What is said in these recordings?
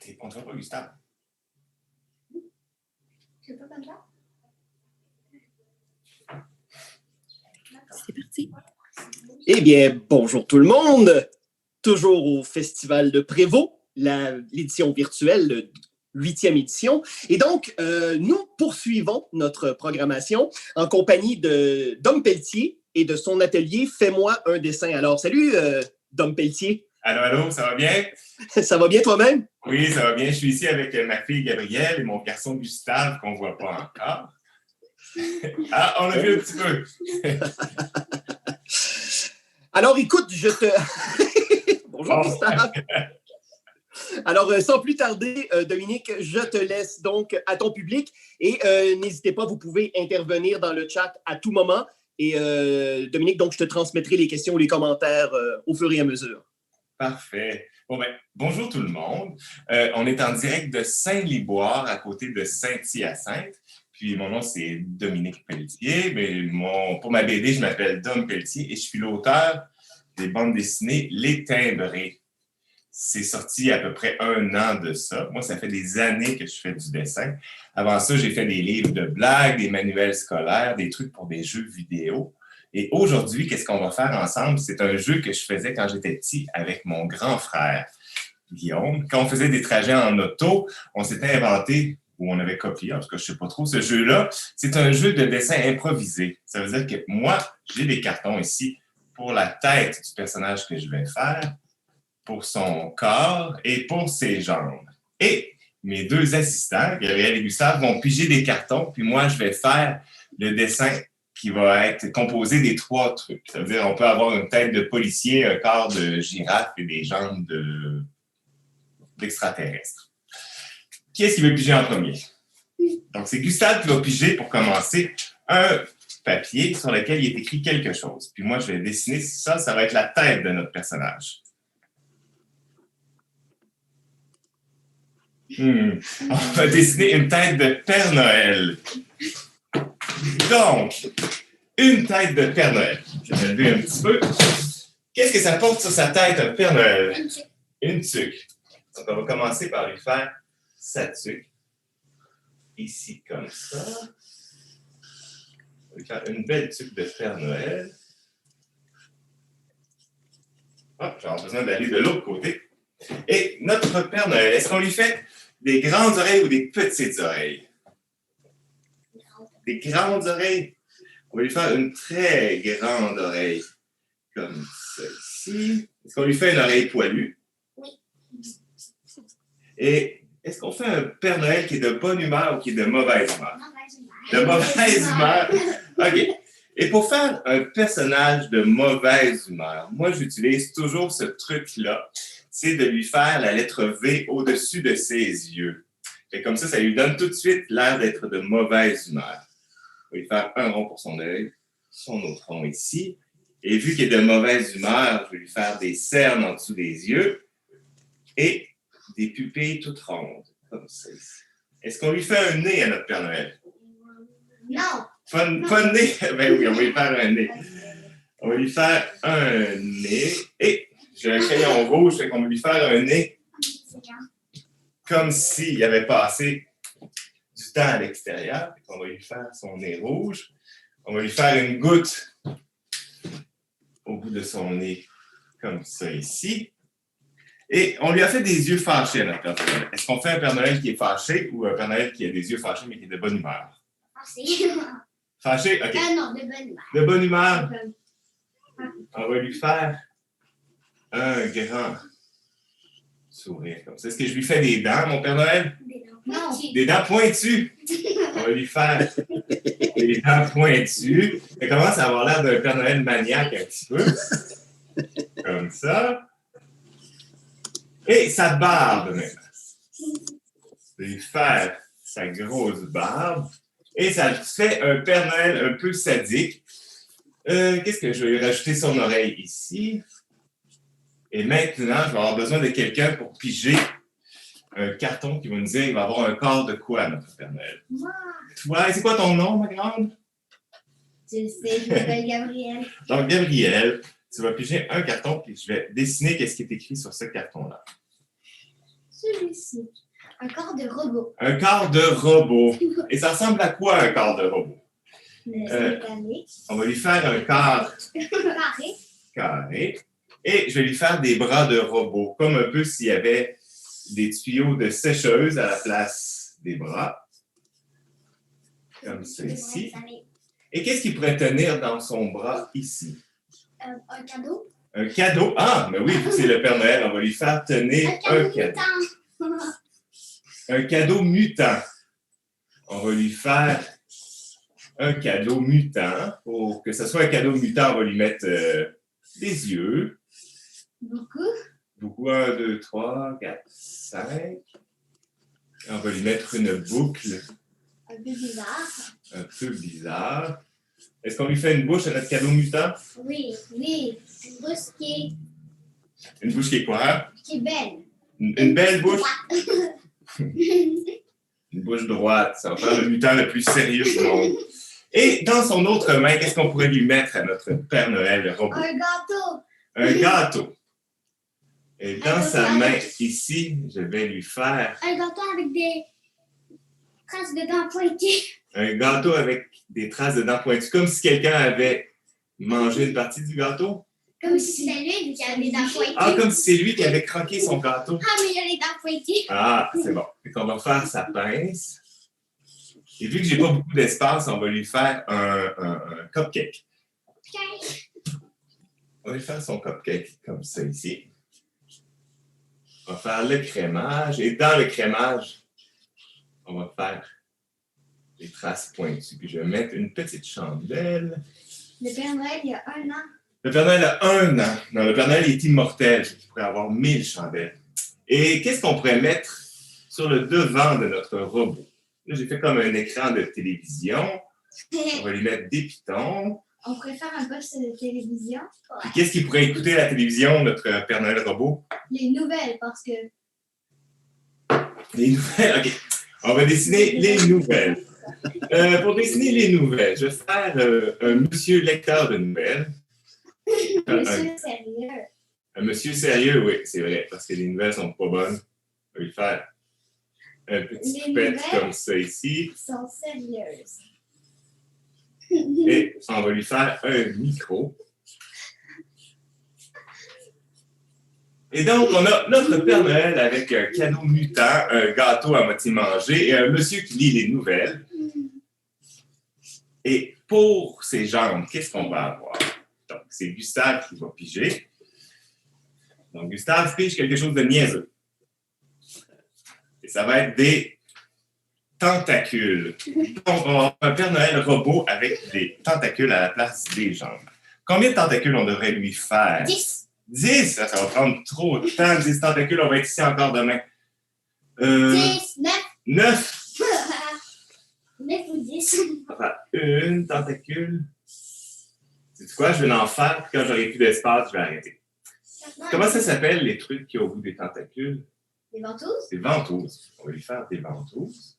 On ne te voit pas, Gustave. C'est pas comme ça? C'est parti. Eh bien, bonjour tout le monde. Toujours au Festival de Prévost, l'édition virtuelle, 8e édition. Et donc, nous poursuivons notre programmation en compagnie de Dom Pelletier et de son atelier « Fais-moi un dessin ». Alors, salut, Dom Pelletier. Allô, ça va bien? Ça va bien toi-même? Oui, ça va bien. Je suis ici avec ma fille Gabrielle et mon garçon Gustave, qu'on ne voit pas encore. Ah, on l'a vu un petit peu. Alors, écoute, je te... Bonjour, Gustave. Alors, sans plus tarder, Dominique, je te laisse donc à ton public et n'hésitez pas, vous pouvez intervenir dans le chat à tout moment. Et Dominique, donc, je te transmettrai les questions ou les commentaires au fur et à mesure. Parfait. Bon, ben, bonjour tout le monde. On est en direct de Saint-Liboire, à côté de Saint-Hyacinthe. Puis, mon nom, c'est Dominique Pelletier. Mais pour ma BD, je m'appelle Dom Pelletier et je suis l'auteur des bandes dessinées Les Timbrés. C'est sorti à peu près 1 an de ça. Moi, ça fait des années que je fais du dessin. Avant ça, j'ai fait des livres de blagues, des manuels scolaires, des trucs pour des jeux vidéo. Et aujourd'hui, qu'est-ce qu'on va faire ensemble? C'est un jeu que je faisais quand j'étais petit avec mon grand frère, Guillaume. Quand on faisait des trajets en auto, on s'était inventé, ou on avait copié, en tout cas, je ne sais pas trop, ce jeu-là. C'est un jeu de dessin improvisé. Ça veut dire que moi, j'ai des cartons ici pour la tête du personnage que je vais faire, pour son corps et pour ses jambes. Et mes 2 assistants, Gabriel et Gustave, vont piger des cartons, puis moi, je vais faire le dessin qui va être composé des 3 trucs. Ça veut dire on peut avoir une tête de policier, un corps de girafe et des jambes d'extraterrestre. Qui est-ce qui veut piger en premier? Donc, c'est Gustave qui va piger pour commencer un papier sur lequel il est écrit quelque chose. Puis moi, je vais dessiner ça, ça va être la tête de notre personnage. On va dessiner une tête de Père Noël. Donc, une tête de Père Noël. Je vais lever un petit peu. Qu'est-ce que ça porte sur sa tête, un Père Noël? Une tuque. Donc, on va commencer par lui faire sa tuque. Ici, comme ça. On va lui faire une belle tuque de Père Noël. Hop, j'ai besoin d'aller de l'autre côté. Et notre Père Noël, est-ce qu'on lui fait des grandes oreilles ou des petites oreilles? Des grandes oreilles. On va lui faire une très grande oreille, comme celle-ci. Est-ce qu'on lui fait une oreille poilue? Oui. Et est-ce qu'on fait un Père Noël qui est de bonne humeur ou qui est de mauvaise humeur? De mauvaise humeur. OK. Et pour faire un personnage de mauvaise humeur, moi, j'utilise toujours ce truc-là. C'est de lui faire la lettre V au-dessus de ses yeux. Et comme ça lui donne tout de suite l'air d'être de mauvaise humeur. On va lui faire un rond pour son œil, son autre rond ici. Et vu qu'il est de mauvaise humeur, je vais lui faire des cernes en dessous des yeux et des pupilles toutes rondes, comme ça ici. Est-ce qu'on lui fait un nez à notre Père Noël? Non. Pas de nez? Ben oui, on va lui faire un nez. On va lui faire un nez et j'ai un crayon rouge, fait qu'on va lui faire un nez comme s'il avait passé du temps à l'extérieur. On va lui faire son nez rouge. On va lui faire une goutte au bout de son nez, comme ça ici. Et on lui a fait des yeux fâchés à notre Père Noël. Est-ce qu'on fait un Père Noël qui est fâché ou un Père Noël qui a des yeux fâchés mais qui est de bonne humeur? Fâché? OK. Non, de bonne humeur. De bonne humeur? On va lui faire un grand sourire comme ça. Est-ce que je lui fais des dents, mon Père Noël? Non. Des dents pointues. On va lui faire des dents pointues. Ça commence à avoir l'air d'un Père Noël maniaque un petit peu. Comme ça. Et sa barbe maintenant. Je vais lui faire sa grosse barbe. Et ça fait un Père Noël un peu sadique. Qu'est-ce que je vais lui rajouter son oreille ici? Et maintenant, je vais avoir besoin de quelqu'un pour piger un carton qui va nous dire il va avoir un corps de quoi, notre Père Noël? Moi. Toi, c'est quoi ton nom, ma grande? Je sais, je m'appelle Gabrielle. Donc, Gabrielle, tu vas piger un carton puis je vais dessiner qu'est-ce qui est écrit sur ce carton-là. celui-ci. Un corps de robot. Un corps de robot. Et ça ressemble à quoi, un corps de robot? Mécanique. On va lui faire un corps Carré. carré. Et je vais lui faire des bras de robot, comme un peu s'il y avait des tuyaux de sécheuse à la place des bras. Comme ça ici. Et qu'est-ce qu'il pourrait tenir dans son bras ici? Un cadeau. Un cadeau. Ah, mais oui, c'est le Père Noël. On va lui faire tenir un cadeau. mutant. Un cadeau mutant. On va lui faire un cadeau mutant. Pour que ce soit un cadeau mutant, on va lui mettre des yeux. Beaucoup. Beaucoup. 1, 2, 3, 4, 5. On va lui mettre une boucle Un peu bizarre. un peu bizarre. Est-ce qu'on lui fait une bouche à notre cadeau mutant? Oui, oui. Une bouche Une bouche qui est quoi? qui est belle. Une belle bouche? Une bouche droite. Ça va faire le mutant le plus sérieux du monde. Et dans son autre main, qu'est-ce qu'on pourrait lui mettre à notre Père Noël, le robot? Un gâteau. Un gâteau. Et dans Un sa gâteau. main, ici, je vais lui faire Un gâteau avec des traces de dents pointées. un gâteau avec des traces de dents pointues, comme si quelqu'un avait mangé une partie du gâteau. Comme si c'était lui qui avait des dents pointées. Ah, comme si c'est lui qui avait croqué son gâteau. Ah, mais il y a les dents pointées. Ah, c'est bon. Fait qu'on va faire sa pince. Et vu que j'ai pas beaucoup d'espace, on va lui faire un cupcake. On va lui faire son cupcake comme ça ici. On va faire le crémage. Et dans le crémage, on va faire les traces pointues. Puis je vais mettre une petite chandelle. Le Père Noël, il y a 1 an. Le Père Noël a 1 an. Non, le Père Noël est immortel. Il pourrait avoir 1000 chandelles. Et qu'est-ce qu'on pourrait mettre sur le devant de notre robot? Là, j'ai fait comme un écran de télévision. On va lui mettre des pitons. On préfère un poste de télévision. Puis qu'est-ce qu'il pourrait écouter à la télévision, notre Père Noël robot? Les nouvelles, parce que Les nouvelles, OK. On va dessiner les nouvelles. Pour dessiner les nouvelles, je vais faire un monsieur lecteur de nouvelles. monsieur sérieux. Un monsieur sérieux, oui, c'est vrai, parce que les nouvelles sont pas bonnes. On va lui faire un petit Les coupette nouvelles? comme ça ici. Sont sérieuses. Et on va lui faire un micro. Et donc, on a notre Père Noël avec un cadeau mutant, un gâteau à moitié mangé et un monsieur qui lit les nouvelles. Et pour ses jambes, qu'est-ce qu'on va avoir? Donc, c'est Gustave qui va piger. Donc, Gustave pige quelque chose de niaiseux. Et ça va être des tentacules. Donc, on va avoir un Père Noël robot avec des tentacules à la place des jambes. Combien de tentacules on devrait lui faire? 10. 10? Ça va prendre trop de temps. 10 tentacules, on va être ici encore demain. 10, 9. 9. 9 ou 10. On va faire une tentacule. C'est quoi? Je vais en faire, puis quand j'aurai plus d'espace, je vais arrêter. Comment ça s'appelle, les trucs qui ont au bout des tentacules? Les ventouses? Des ventouses. On va lui faire des ventouses.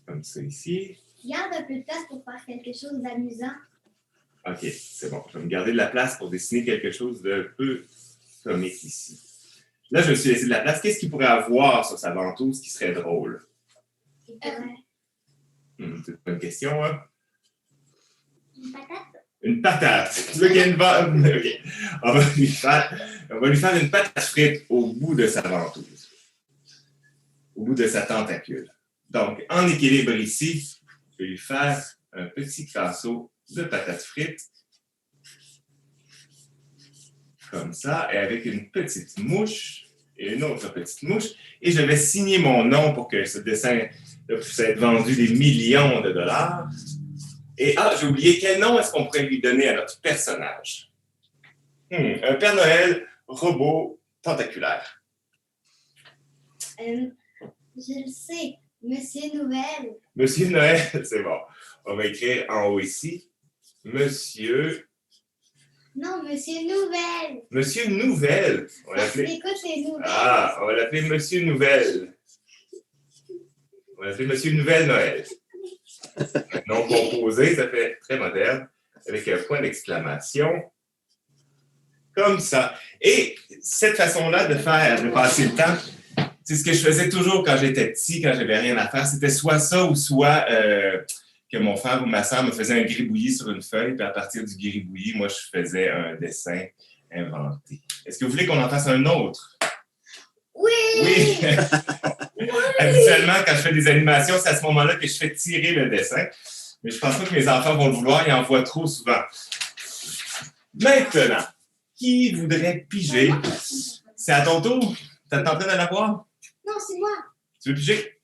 Comme ça ici. Garde un peu de place pour faire quelque chose d'amusant. OK, c'est bon. Je vais me garder de la place pour dessiner quelque chose de peu comique ici. Là, je me suis laissé de la place. Qu'est-ce qu'il pourrait avoir sur sa ventouse qui serait drôle? C'est C'est une bonne question, hein? une patate. Une patate. Tu veux qu'il y ait une bonne? OK. On va lui faire une patate frite au bout de sa ventouse. Au bout de sa tentacule. Donc, en équilibre ici, je vais lui faire un petit casseau de patates frites. Comme ça, et avec une petite mouche et une autre petite mouche. Et je vais signer mon nom pour que ce dessin puisse être vendu des millions de dollars. Et j'ai oublié, quel nom est-ce qu'on pourrait lui donner à notre personnage? Un Père Noël robot tentaculaire. Je le sais. Monsieur Nouvelle. Monsieur Noël, c'est bon. On va écrire en haut ici. Monsieur Non, Monsieur Nouvelle. Monsieur Nouvelle. On va l'appeler. Écoute les nouvelles. On va l'appeler Monsieur Nouvelle. On va l'appeler Monsieur Nouvelle Noël. Un nom composé, ça fait très moderne, avec un point d'exclamation. Comme ça. Et cette façon-là de passer le temps, c'est ce que je faisais toujours quand j'étais petit, quand j'avais rien à faire. C'était soit ça ou soit que mon frère ou ma soeur me faisait un gribouillis sur une feuille, puis à partir du gribouillis, moi, je faisais un dessin inventé. Est-ce que vous voulez qu'on en fasse un autre? Oui! Oui! Habituellement, quand je fais des animations, c'est à ce moment-là que je fais tirer le dessin. Mais je pense pas que mes enfants vont le vouloir, ils en voient trop souvent. Maintenant, qui voudrait piger? C'est à ton tour? T'es en train de l'avoir? Non, c'est moi. Tu veux piger?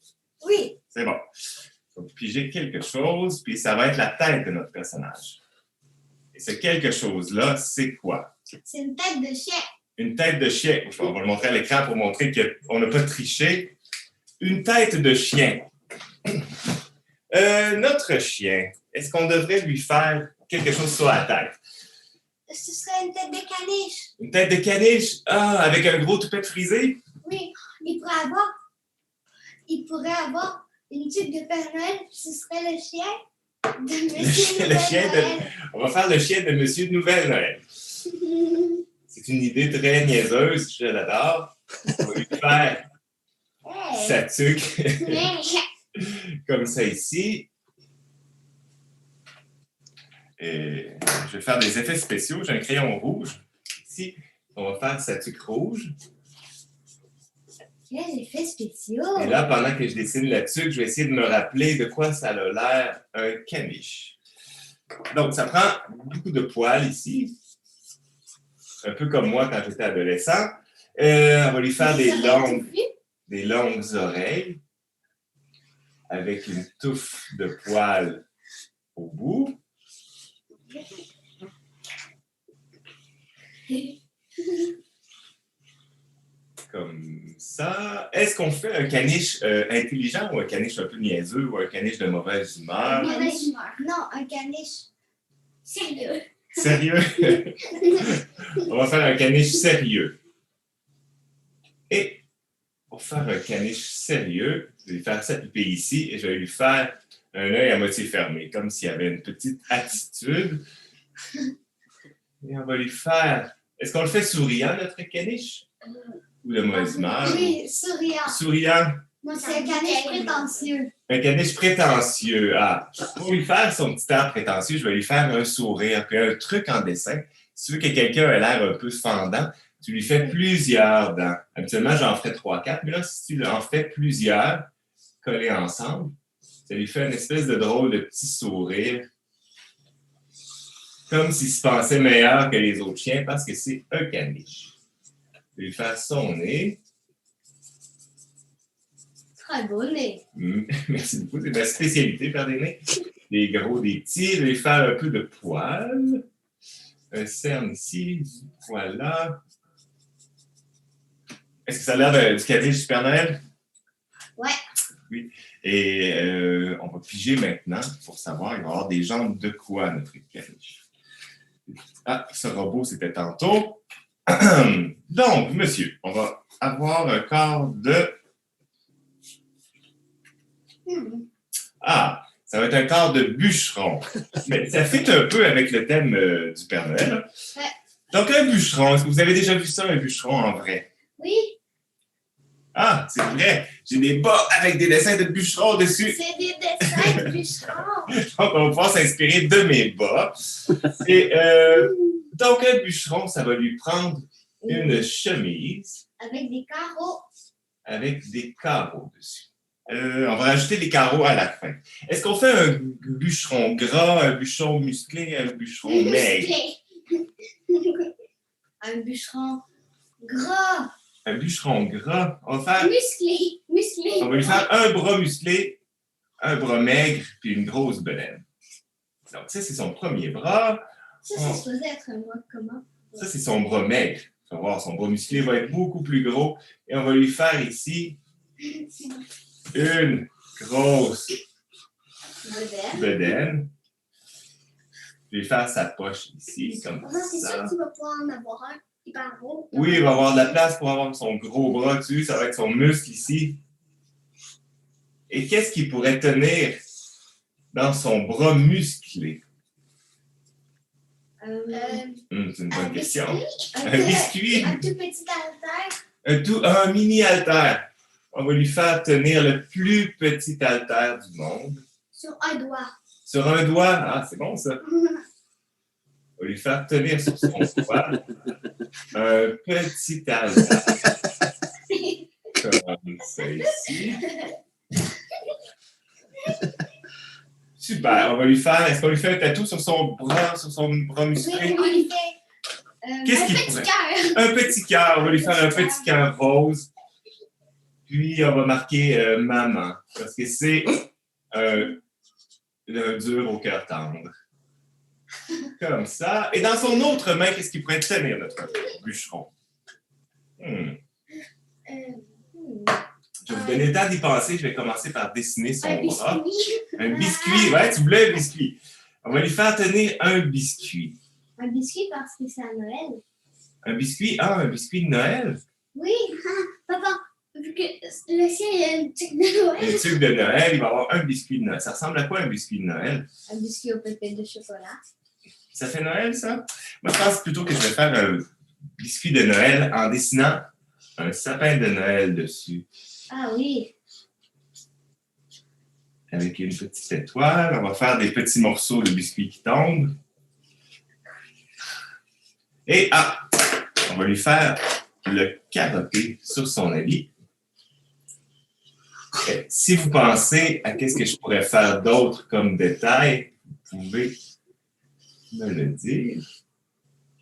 Oui. C'est bon. Il faut piger quelque chose, puis ça va être la tête de notre personnage. Et ce quelque chose-là, c'est quoi? C'est une tête de chien. Une tête de chien. On va le montrer à l'écran pour montrer qu'on n'a pas triché. Une tête de chien. Notre chien, est-ce qu'on devrait lui faire quelque chose sur la tête? Ce serait une tête de caniche. Une tête de caniche? Ah, avec un gros toupet frisé? Oui, il pourrait avoir une tuque de Père Noël. Ce serait le chien de Monsieur Noël. On va faire le chien de Monsieur Nouvelle Noël. C'est une idée très niaiseuse, je l'adore. On va lui faire sa tuque comme ça ici. Et je vais faire des effets spéciaux. J'ai un crayon rouge. Ici, on va faire sa tuque rouge. Quels effets spéciaux! Et là, pendant que je dessine la tuque, je vais essayer de me rappeler de quoi ça a l'air un caniche. Donc, ça prend beaucoup de poils ici. Un peu comme moi quand j'étais adolescent. On va lui faire des longues oreilles avec une touffe de poils au bout. Comme ça. Est-ce qu'on fait un caniche intelligent ou un caniche un peu niaiseux ou un caniche de mauvaise humeur? Mauvaise humeur. Non, un caniche sérieux. Sérieux? On va faire un caniche sérieux. Et pour faire un caniche sérieux, je vais lui faire sa pupille ici et je vais lui faire un œil à moitié fermé, comme s'il y avait une petite attitude. Et on va lui faire... Est-ce qu'on le fait souriant, notre caniche? Ou de mauvaise humeur? Oui, souriant. Souriant? Moi, c'est un caniche prétentieux. Un caniche prétentieux. Ah, pour lui faire son petit air prétentieux, je vais lui faire un sourire. Puis un truc en dessin, si tu veux que quelqu'un ait l'air un peu fendant, tu lui fais plusieurs dents. Habituellement, j'en ferais 3-4, mais là, si tu en fais plusieurs collés ensemble, ça lui fait une espèce de drôle de petit sourire. Comme s'il se pensait meilleur que les autres chiens parce que c'est un caniche. Je vais lui faire son nez. Très beau nez. Merci beaucoup, c'est ma spécialité, faire des nez. Des gros, des petits. Je vais lui faire un peu de poils. Un cerne ici, du poil là. Est-ce que ça a l'air du caniche du Père Noël? Ouais. Oui. Et on va piger maintenant pour savoir, il va y avoir des jambes de quoi, notre caniche? Ah, ce robot, c'était tantôt. Donc, monsieur, on va avoir un corps de... Ah, ça va être un corps de bûcheron. Mais ça fit un peu avec le thème du Père Noël. Ouais. Donc, un bûcheron, est-ce que vous avez déjà vu ça, un bûcheron en vrai? Oui, Ah, c'est vrai. J'ai des bas avec des dessins de bûcherons dessus. c'est des dessins de bûcherons. Donc, on va pouvoir s'inspirer de mes bas. Et donc, un bûcheron, ça va lui prendre une chemise Avec des carreaux. avec des carreaux dessus. On va rajouter des carreaux à la fin. Est-ce qu'on fait un bûcheron gras, un bûcheron musclé, un bûcheron maigre? Un bûcheron gras. Un bûcheron gras. On va faire... Musclé. On va lui faire un bras musclé, un bras maigre, puis une grosse bedaine. Donc, ça, c'est son premier bras. Ça, c'est supposé être un bras comment? Ça, c'est son bras maigre. Tu vas voir, son bras musclé va être beaucoup plus gros. Et on va lui faire ici une grosse bedaine. Je vais lui faire sa poche ici, comme C'est sûr ça. que tu vas pouvoir en avoir un hyper gros. Oui, il va avoir de la place pour avoir son gros bras dessus. Ça va être son muscle ici. Et qu'est-ce qu'il pourrait tenir dans son bras musclé? C'est une bonne question. biscuit. Un biscuit. Un tout petit haltère. Un mini haltère. On va lui faire tenir le plus petit haltère du monde. Sur un doigt. Sur un doigt. Ah, c'est bon ça. On va lui faire tenir sur son doigt un petit haltère. Comme ça ici. Super. On va lui faire. Est-ce qu'on lui fait un tatou sur son bras musclé? Oui, on lui fait Qu'est-ce un qu'il petit pourrait? cœur. Un petit cœur. On va lui faire un petit cœur rose. Puis, on va marquer maman. Parce que c'est un dur au cœur tendre. Comme ça. Et dans son autre main, qu'est-ce qu'il pourrait tenir, notre bûcheron? Je vais vous donner le temps d'y penser. Je vais commencer par dessiner son Un bras. biscuit. Un biscuit. Ouais, tu voulais un biscuit. On va lui faire tenir un biscuit. Un biscuit parce que c'est à Noël. Un biscuit? Ah, un biscuit de Noël? Oui, papa, vu que le ciel il y a une truc de Noël. Un truc de Noël, il va y avoir un biscuit de Noël. Ça ressemble à quoi un biscuit de Noël? Un biscuit aux pépites de chocolat. Ça fait Noël, ça? Moi, je pense plutôt que je vais faire un biscuit de Noël en dessinant un sapin de Noël dessus. Ah oui. Avec une petite étoile. On va faire des petits morceaux de biscuit qui tombent. Et on va lui faire le carotter sur son habit. Et si vous pensez à qu'est-ce que je pourrais faire d'autre comme détail, vous pouvez me le dire.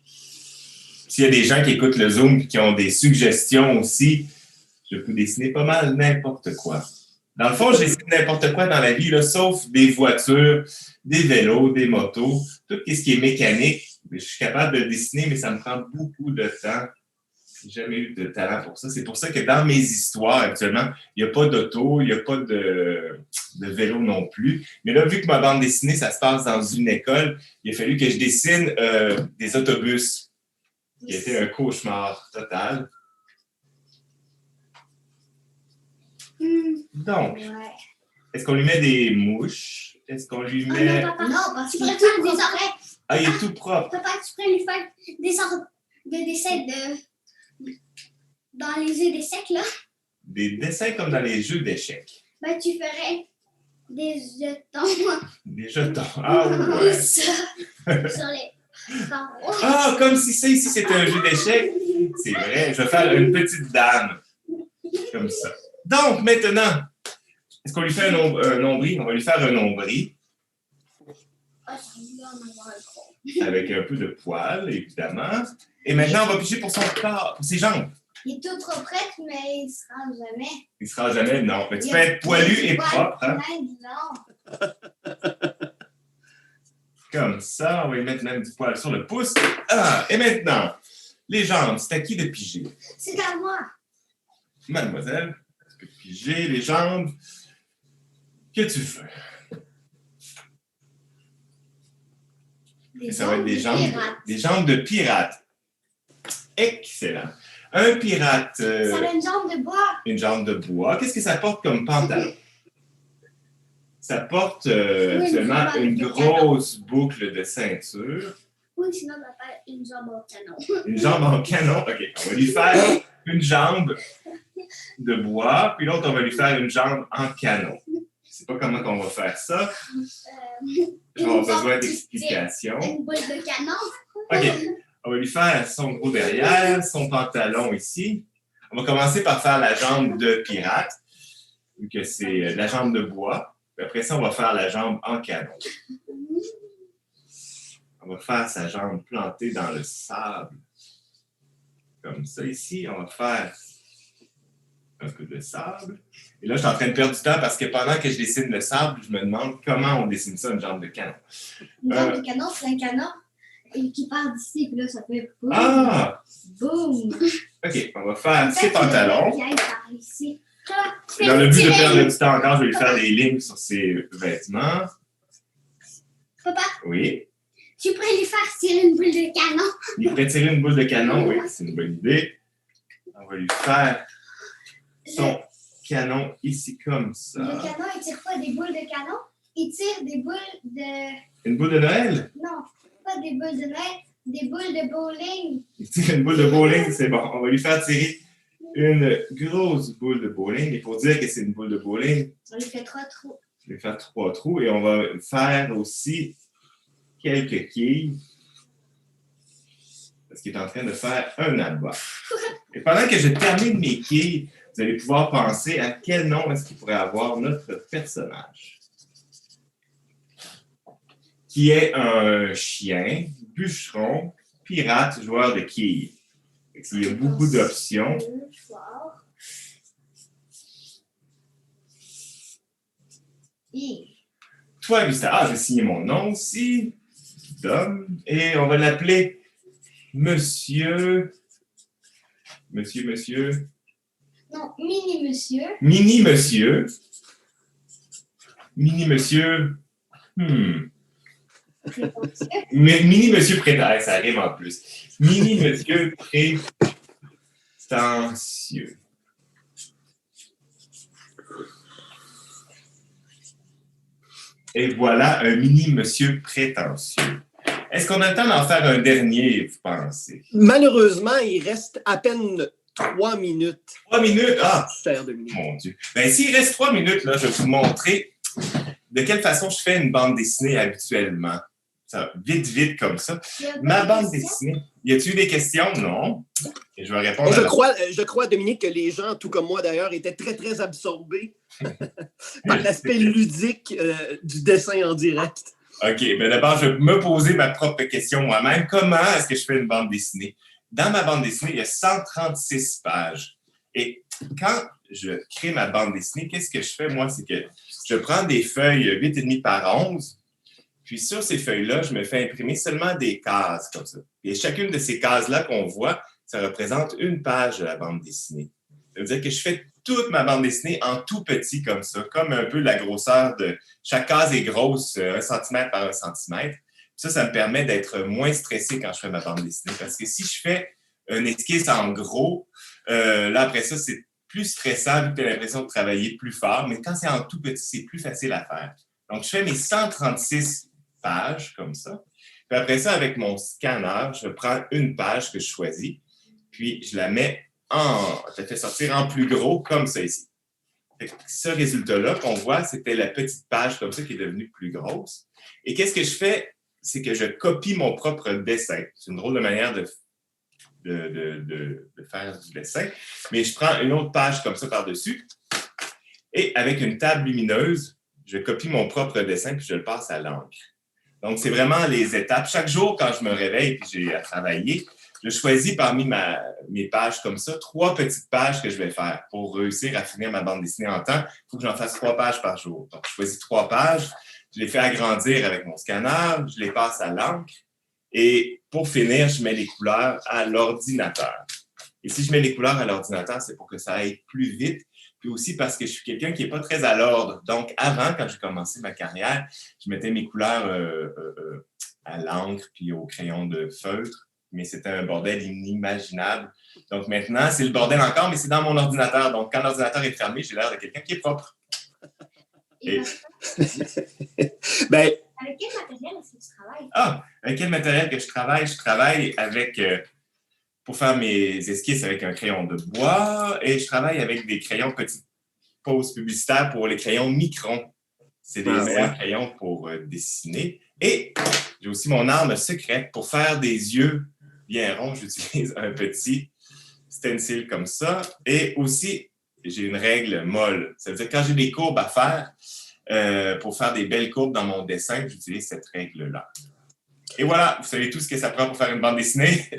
S'il y a des gens qui écoutent le Zoom et qui ont des suggestions aussi, je peux dessiner pas mal n'importe quoi. Dans le fond, je dessine n'importe quoi dans la vie, là, sauf des voitures, des vélos, des motos, tout ce qui est mécanique. Je suis capable de le dessiner, mais ça me prend beaucoup de temps. Je n'ai jamais eu de talent pour ça. C'est pour ça que dans mes histoires, actuellement, il n'y a pas d'auto, il n'y a pas de vélo non plus. Mais là, vu que ma bande dessinée, ça se passe dans une école, il a fallu que je dessine des autobus, qui a été un cauchemar total. Donc, est-ce qu'on lui met des mouches? Est-ce qu'on lui met... non, papa, non, parce que tu pourrais faire des oreilles. Ah, il est tout propre. Papa, tu pourrais lui faire des sortes de dessins dans les yeux des secs, là. Des dessins comme dans les jeux d'échecs. Ben, tu ferais des jetons. Des jetons. Ah ouais. Ça, sur les carreaux. Ah, comme si ça ici c'était un jeu d'échecs. C'est vrai. Je vais faire une petite dame. Comme ça. Donc, maintenant, est-ce qu'on lui fait un nombril? On va lui faire un nombril. Ah, ça veut en avoir un gros. Avec un peu de poils, évidemment. Et maintenant, on va piger pour son corps, pour ses jambes. Il est tout trop prêt, mais il ne se rend jamais. Il ne sera jamais, non. Mais tu peux être poilu et propre. Hein? Comme ça, on va lui mettre même du poil sur le pouce. Ah, et maintenant, les jambes, c'est à qui de piger? C'est à moi. Mademoiselle, tu peux piger les jambes que tu veux. Et ça va être des jambes de pirate. Excellent. Un pirate. Ça a une jambe de bois. Une jambe de bois. Qu'est-ce que ça porte comme pantalon? Ça porte actuellement une grosse boucle de ceinture. Oui, sinon, on va faire une jambe en canon. Une jambe en canon. OK. On va lui faire une jambe de bois, puis l'autre, on va lui faire une jambe en canon. Je ne sais pas comment on va faire ça. On va avoir besoin d'explications. Une boule de canon. OK. On va lui faire son gros derrière, son pantalon ici. On va commencer par faire la jambe de pirate, vu que c'est la jambe de bois. Puis après ça, on va faire la jambe en canon. On va faire sa jambe plantée dans le sable. Comme ça ici. On va faire un peu de sable. Et là, je suis en train de perdre du temps parce que pendant que je dessine le sable, je me demande comment on dessine ça, une jambe de canon. Une jambe de canon, c'est un canon qui part d'ici, puis là, ça fait boum. Ah! Boum. OK, on va faire ses pantalons. Par ici. Dans le but de perdre du temps encore, je vais lui faire des lignes sur ses vêtements. Papa, Oui. tu pourrais lui faire tirer une boule de canon. Il pourrait tirer une boule de canon, oui, c'est une bonne idée. On va lui faire son canon ici comme ça. Le canon, il tire pas des boules de canon, il tire des boules de... Une boule de Noël? Non, pas des boules de neige, des boules de bowling. Il tire une boule de bowling, c'est bon. On va lui faire tirer une grosse boule de bowling. Et pour dire que c'est une boule de bowling, On lui fait 3 trous. je vais faire 3 trous et on va faire aussi quelques quilles. Parce qu'il est en train de faire un abat. Et pendant que je termine mes quilles, vous allez pouvoir penser à quel nom est-ce qu'il pourrait avoir notre personnage. Qui est un chien, bûcheron, pirate, joueur de quilles. Il y a beaucoup d'options. Toi, Gustave, j'ai signé mon nom aussi. Dom. Et on va l'appeler Monsieur. Non, mini-monsieur. Mini-monsieur. Mini-monsieur. Mini-monsieur prétentieux. Ça arrive en plus. Mini-monsieur prétentieux. Et voilà un mini-monsieur prétentieux. Est-ce qu'on a le temps d'en faire un dernier, vous pensez? Malheureusement, il reste à peine 3 minutes. 3 minutes? Ah! Cher Dominique. Mon Dieu. Bien, s'il reste 3 minutes, là, je vais vous montrer de quelle façon je fais une bande dessinée habituellement. Ça, vite, comme ça. Ma bande dessinée. Y a-t-il eu des questions? Non. Et je vais répondre Je crois, Dominique, que les gens, tout comme moi d'ailleurs, étaient très, très absorbés par l'aspect ludique du dessin en direct. OK. Bien, d'abord, je vais me poser ma propre question moi-même. Comment est-ce que je fais une bande dessinée? Dans ma bande dessinée, il y a 136 pages. Et quand je crée ma bande dessinée, qu'est-ce que je fais, moi? C'est que je prends des feuilles 8,5 par 11, puis sur ces feuilles-là, je me fais imprimer seulement des cases comme ça. Et chacune de ces cases-là qu'on voit, ça représente une page de la bande dessinée. Ça veut dire que je fais toute ma bande dessinée en tout petit comme ça, comme un peu la grosseur de... Chaque case est grosse, 1 cm par 1 cm. Ça me permet d'être moins stressé quand je fais ma bande dessinée. Parce que si je fais un esquisse en gros, là, après ça, c'est plus stressant vu que tu as l'impression de travailler plus fort. Mais quand c'est en tout petit, c'est plus facile à faire. Donc, je fais mes 136 pages comme ça. Puis après ça, avec mon scanner, je prends une page que je choisis, puis je la mets je la fais sortir en plus gros, comme ça ici. Ce résultat-là qu'on voit, c'était la petite page comme ça qui est devenue plus grosse. Et qu'est-ce que je fais? C'est que je copie mon propre dessin. C'est une drôle de manière de faire du dessin. Mais je prends une autre page comme ça par-dessus et avec une table lumineuse, je copie mon propre dessin puis je le passe à l'encre. Donc, c'est vraiment les étapes. Chaque jour, quand je me réveille et que j'ai à travailler, je choisis parmi mes pages comme ça 3 petites pages que je vais faire pour réussir à finir ma bande dessinée en temps. Il faut que j'en fasse 3 pages par jour. Donc, je choisis 3 pages, je les fais agrandir avec mon scanner, je les passe à l'encre et pour finir, je mets les couleurs à l'ordinateur. Et si je mets les couleurs à l'ordinateur, c'est pour que ça aille plus vite, puis aussi parce que je suis quelqu'un qui n'est pas très à l'ordre. Donc, avant, quand j'ai commencé ma carrière, je mettais mes couleurs à l'encre puis au crayon de feutre. Mais c'était un bordel inimaginable. Donc maintenant, c'est le bordel encore, mais c'est dans mon ordinateur. Donc quand l'ordinateur est fermé, j'ai l'air de quelqu'un qui est propre. Et Ben, avec quel matériel est-ce que tu travailles? Avec quel matériel que je travaille? Je travaille avec, pour faire mes esquisses avec un crayon de bois et je travaille avec des crayons petites pauses publicitaires pour les crayons Micron. C'est des meilleurs crayons pour dessiner. Et j'ai aussi mon arme secrète pour faire des yeux bien ronds. J'utilise un petit stencil comme ça. Et aussi, j'ai une règle molle. Ça veut dire que quand j'ai des courbes à faire, pour faire des belles courbes dans mon dessin, j'utilise cette règle-là. Et voilà, vous savez tout ce que ça prend pour faire une bande dessinée.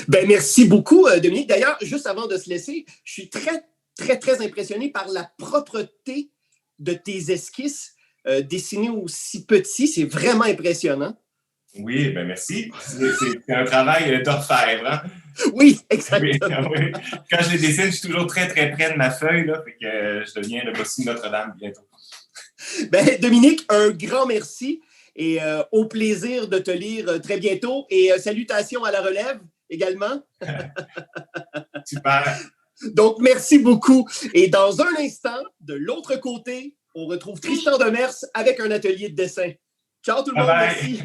Ben, merci beaucoup, Dominique. D'ailleurs, juste avant de se laisser, je suis très, très, très impressionné par la propreté de tes esquisses dessinées aussi petits. C'est vraiment impressionnant. Oui, ben merci. C'est un travail d'orfèvre. Hein? Oui, exactement. Oui. Quand je les dessine, je suis toujours très, très près de ma feuille. Là, fait que je deviens le bossu de Notre-Dame bientôt. Ben, Dominique, un grand merci et au plaisir de te lire très bientôt. Et salutations à la relève également. Super. Donc, merci beaucoup. Et dans un instant, de l'autre côté, on retrouve Tristan Demers avec un atelier de dessin. Ciao tout le monde, merci.